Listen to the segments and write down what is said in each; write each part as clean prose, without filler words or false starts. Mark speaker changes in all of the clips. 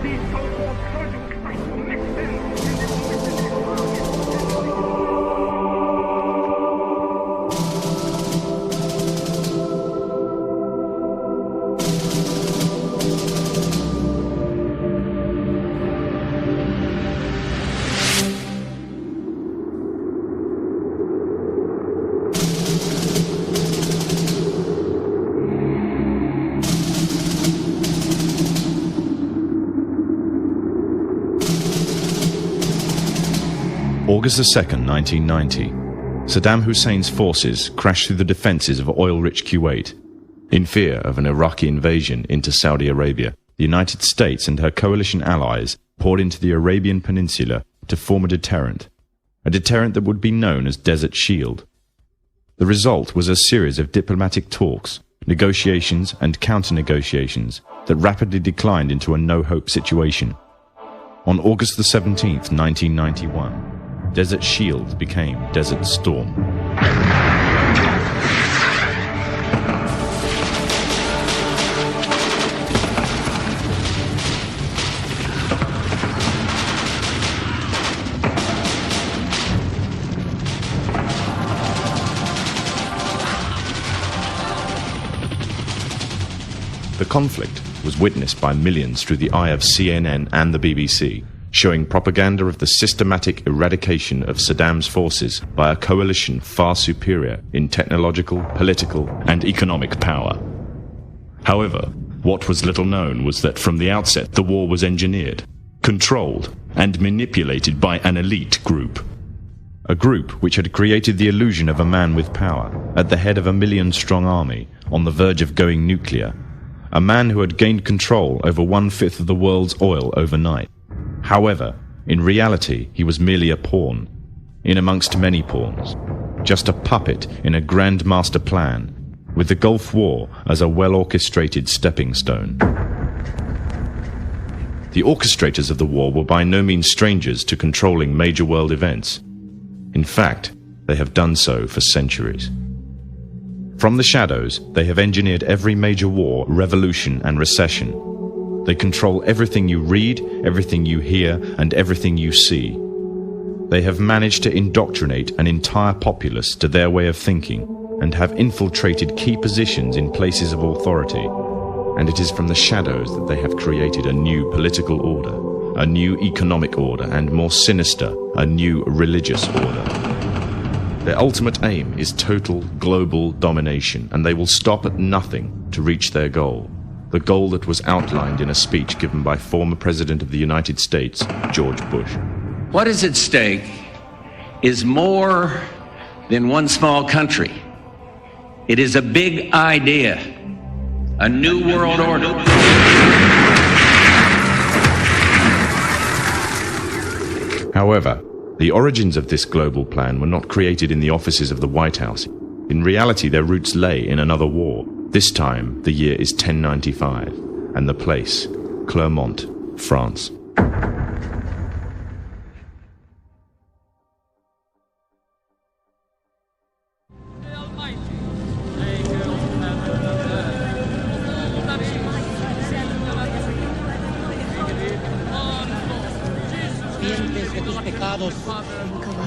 Speaker 1: these so-called surgical strikes will mix in, and they will mix in.
Speaker 2: August 2nd, 1990. Saddam Hussein's forces crashed through the defenses of oil-rich Kuwait. In fear of an Iraqi invasion into Saudi Arabia, the United States and her coalition allies poured into the Arabian Peninsula to form a deterrent that would be known as Desert Shield. The result was a series of diplomatic talks, negotiations and counter-negotiations that rapidly declined into a no-hope situation. On August 17th, 1991, Desert Shield became Desert Storm. The conflict was witnessed by millions through the eye of CNN and the BBC, showing propaganda of the systematic eradication of Saddam's forces by a coalition far superior in technological, political, and economic power. However, what was little known was that from the outset the war was engineered, controlled, and manipulated by an elite group. A group which had created the illusion of a man with power, at the head of a million-strong army, on the verge of going nuclear. A man who had gained control over 1/5 of the world's oil overnight. However, in reality, he was merely a pawn, in amongst many pawns, just a puppet in a grand master plan, with the Gulf War as a well-orchestrated stepping stone. The orchestrators of the war were by no means strangers to controlling major world events. In fact, they have done so for centuries. From the shadows, they have engineered every major war, revolution, and recession. They control everything you read, everything you hear, and everything you see. They have managed to indoctrinate an entire populace to their way of thinking, and have infiltrated key positions in places of authority. And it is from the shadows that they have created a new political order, a new economic order, and more sinister, a new religious order. Their ultimate aim is total global domination, and they will stop at nothing to reach their goal. The goal that was outlined in a speech given by former President of the United States, George Bush.
Speaker 3: What is at stake is more than one small country. It is a big idea, a new world order.
Speaker 2: However, the origins of this global plan were not created in the offices of the White House. In reality, their roots lay in another war. This time, the year is 1095, and the place, Clermont, France.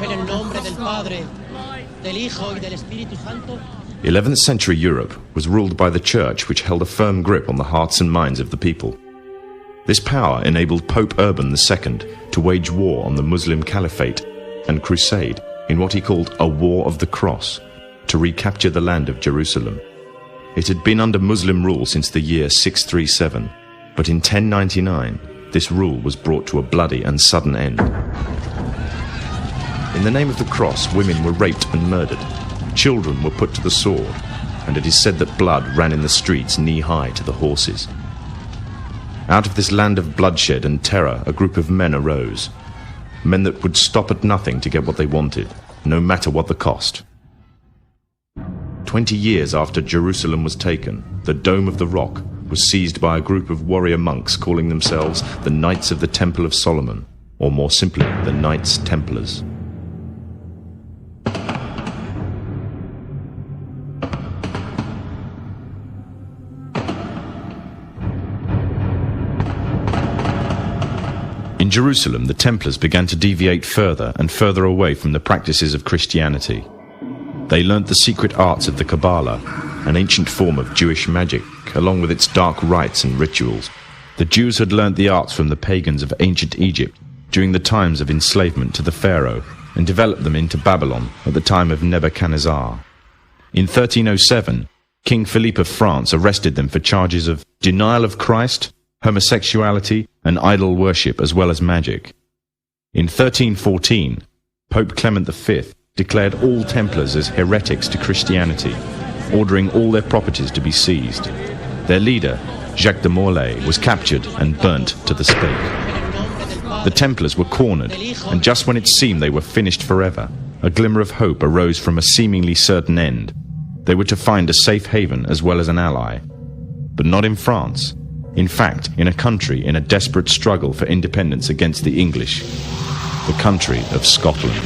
Speaker 4: En el nombre del Padre, del Hijo y del Espíritu Santo.
Speaker 2: 11th century Europe was ruled by the Church, which held a firm grip on the hearts and minds of the people. This power enabled Pope Urban II to wage war on the Muslim Caliphate and crusade in what he called a War of the Cross, to recapture the land of Jerusalem. It had been under Muslim rule since the year 637, but in 1099 this rule was brought to a bloody and sudden end. In the name of the cross, women were raped and murdered. Children were put to the sword, and it is said that blood ran in the streets knee-high to the horses. Out of this land of bloodshed and terror, a group of men arose. Men that would stop at nothing to get what they wanted, no matter what the cost. 20 years after Jerusalem was taken, the Dome of the Rock was seized by a group of warrior monks calling themselves the Knights of the Temple of Solomon, or more simply, the Knights Templars. Jerusalem, the Templars began to deviate further and further away from the practices of Christianity. They learnt the secret arts of the Kabbalah, an ancient form of Jewish magic, along with its dark rites and rituals. The Jews had learnt the arts from the pagans of ancient Egypt during the times of enslavement to the Pharaoh, and developed them into Babylon at the time of Nebuchadnezzar. In 1307, King Philippe of France arrested them for charges of denial of Christ, homosexuality, and idol worship, as well as magic. In 1314, Pope Clement V declared all Templars as heretics to Christianity, ordering all their properties to be seized. Their leader, Jacques de Molay, was captured and burnt to the stake. The Templars were cornered, and just when it seemed they were finished forever, a glimmer of hope arose from a seemingly certain end. They were to find a safe haven as well as an ally. But not in France. In fact, in a country in a desperate struggle for independence against the English. The country of Scotland.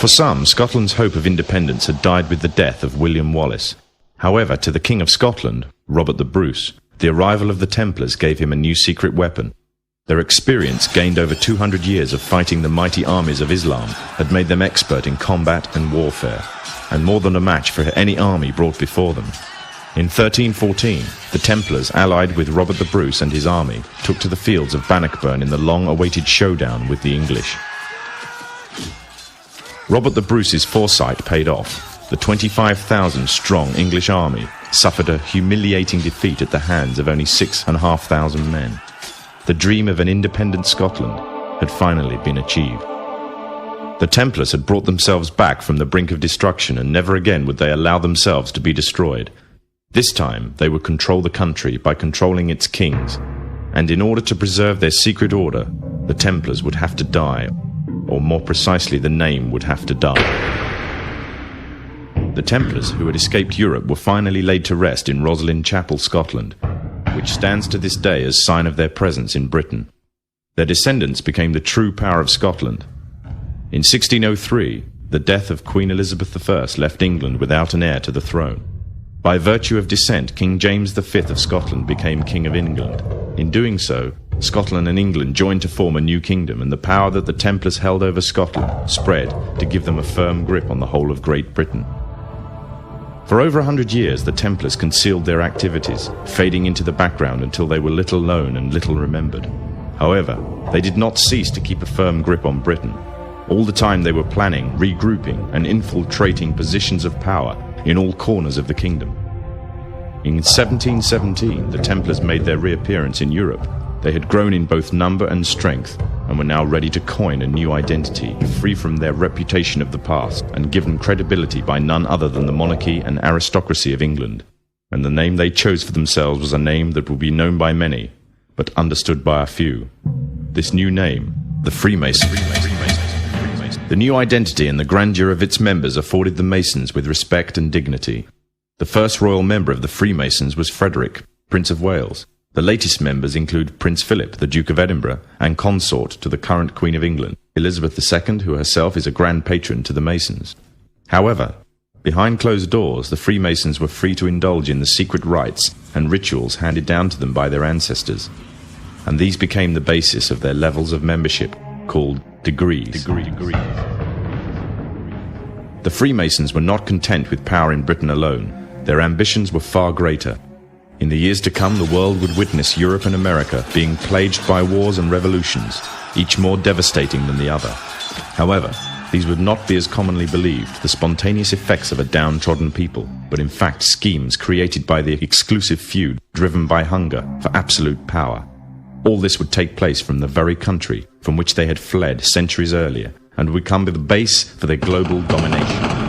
Speaker 2: For some, Scotland's hope of independence had died with the death of William Wallace. However, to the King of Scotland, Robert the Bruce, the arrival of the Templars gave him a new secret weapon. Their experience, gained over 200 years of fighting the mighty armies of Islam, had made them expert in combat and warfare, and more than a match for any army brought before them. In 1314, the Templars, allied with Robert the Bruce and his army, took to the fields of Bannockburn in the long-awaited showdown with the English. Robert the Bruce's foresight paid off. The 25,000-strong English army suffered a humiliating defeat at the hands of only 6,500 men. The dream of an independent Scotland had finally been achieved. The Templars had brought themselves back from the brink of destruction, and never again would they allow themselves to be destroyed. This time they would control the country by controlling its kings, and in order to preserve their secret order, the Templars would have to die, or more precisely, the name would have to die. The Templars who had escaped Europe were finally laid to rest in Roslin Chapel, Scotland, which stands to this day as sign of their presence in Britain. Their descendants became the true power of Scotland. In 1603, the death of Queen Elizabeth I left England without an heir to the throne. By virtue of descent, King James V of Scotland became King of England. In doing so, Scotland and England joined to form a new kingdom, and the power that the Templars held over Scotland spread to give them a firm grip on the whole of Great Britain. For over 100 years, the Templars concealed their activities, fading into the background until they were little known and little remembered. However, they did not cease to keep a firm grip on Britain. All the time they were planning, regrouping, and infiltrating positions of power in all corners of the kingdom. In 1717, the Templars made their reappearance in Europe. They had grown in both number and strength, and were now ready to coin a new identity, free from their reputation of the past, and given credibility by none other than the monarchy and aristocracy of England. And the name they chose for themselves was a name that would be known by many, but understood by a few. This new name, the Freemasons. The new identity and the grandeur of its members afforded the Masons with respect and dignity. The first royal member of the Freemasons was Frederick, Prince of Wales. The latest members include Prince Philip, the Duke of Edinburgh, and consort to the current Queen of England, Elizabeth II, who herself is a grand patron to the Masons. However, behind closed doors, the Freemasons were free to indulge in the secret rites and rituals handed down to them by their ancestors, and these became the basis of their levels of membership, called degrees. The Freemasons were not content with power in Britain alone. Their ambitions were far greater. In the years to come, the world would witness Europe and America being plagued by wars and revolutions, each more devastating than the other. However, these would not be as commonly believed, the spontaneous effects of a downtrodden people, but in fact schemes created by the exclusive few, driven by hunger for absolute power. All this would take place from the very country from which they had fled centuries earlier, and would become the base for their global domination.